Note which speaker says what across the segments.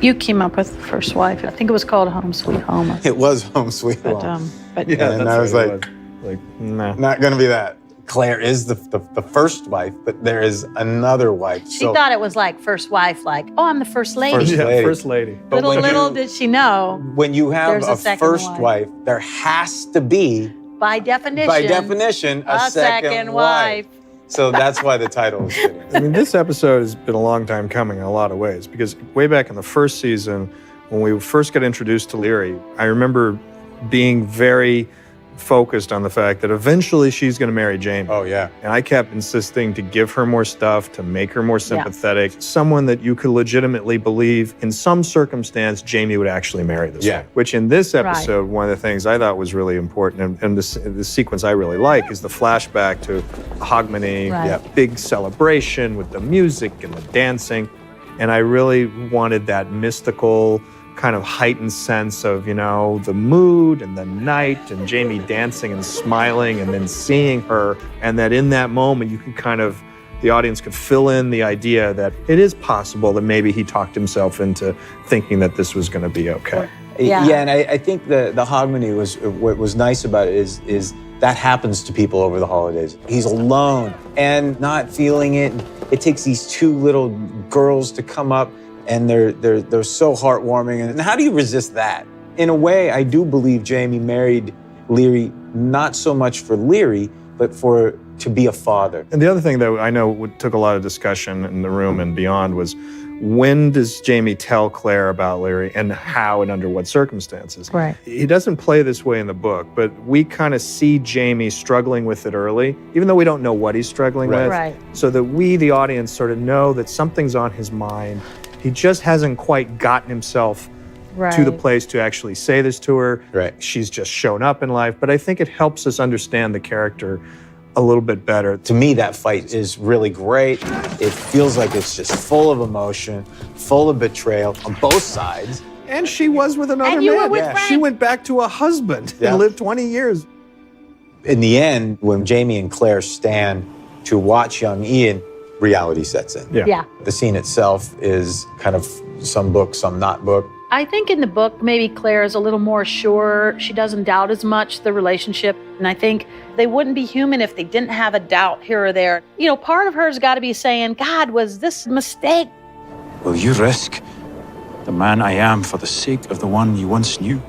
Speaker 1: You came up with the first wife. I think it was called Home Sweet Home.
Speaker 2: It was Home Sweet Home.
Speaker 1: But
Speaker 3: Yeah,
Speaker 2: and I was like,
Speaker 3: nah.
Speaker 2: not gonna be that. Claire is the first wife, but there is another wife.
Speaker 1: she thought it was like first wife, like, oh, I'm the first lady.
Speaker 3: First lady.
Speaker 2: But
Speaker 1: Little did she know,
Speaker 2: when you have
Speaker 1: there's a
Speaker 2: a
Speaker 1: second
Speaker 2: first
Speaker 1: wife.
Speaker 2: wife, there has to be,
Speaker 1: by definition,
Speaker 2: a second wife. So that's why the title is fitting.
Speaker 3: I mean, this episode has been a long time coming in a lot of ways, because way back in the first season, when we first got introduced to Leary, I remember being very focused on the fact that eventually she's going to marry Jamie.
Speaker 2: Oh, yeah.
Speaker 3: And I kept insisting to give her more stuff, to make her more sympathetic, someone that you could legitimately believe in some circumstance Jamie would actually marry this way. Which in this episode, one of the things I thought was really important, and the sequence I really like, is the flashback to Hogmanay, big celebration with the music and the dancing. And I really wanted that mystical, kind of heightened sense of, you know, the mood and the night and Jamie dancing and smiling and then seeing her. And that in that moment, you could kind of, the audience could fill in the idea that it is possible that maybe he talked himself into thinking that this was going to be okay.
Speaker 2: Yeah, and I think the Hogmanay was, what was nice about it is that happens to people over the holidays. He's alone and not feeling it. It takes these two little girls to come up, and they're so heartwarming. And how do you resist that? In a way, I do believe Jamie married Leary not so much for Leary, but to be a father.
Speaker 3: And the other thing that I know took a lot of discussion in the room and beyond was, when does Jamie tell Claire about Leary, and how and under what circumstances?
Speaker 1: Right.
Speaker 3: He doesn't play this way in the book, but we kind of see Jamie struggling with it early, even though we don't know what he's struggling with.
Speaker 1: Right.
Speaker 3: So that we, the audience, sort of know that something's on his mind. He just hasn't quite gotten himself to the place to actually say this to her.
Speaker 2: Right.
Speaker 3: She's just shown up in life. But I think it helps us understand the character a little bit better.
Speaker 2: To me, that fight is really great. It feels like it's just full of emotion, full of betrayal on both sides.
Speaker 3: And she was with another
Speaker 1: And you
Speaker 3: man.
Speaker 1: were with Frank.
Speaker 3: She went back to a husband and lived 20 years.
Speaker 2: In the end, when Jamie and Claire stand to watch young Ian, reality sets in.
Speaker 1: Yeah.
Speaker 2: The scene itself is kind of some book, some not book.
Speaker 1: I think in the book, maybe Claire is a little more sure. She doesn't doubt as much the relationship. And I think they wouldn't be human if they didn't have a doubt here or there. You know, part of her's got to be saying, God, was this a mistake?
Speaker 4: Will you risk the man I am for the sake of the one you once knew?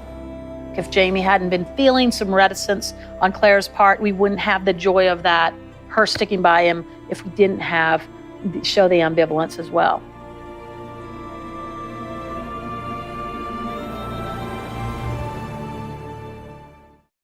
Speaker 1: If Jamie hadn't been feeling some reticence on Claire's part, we wouldn't have the joy of that, her sticking by him, if we didn't show the ambivalence as well.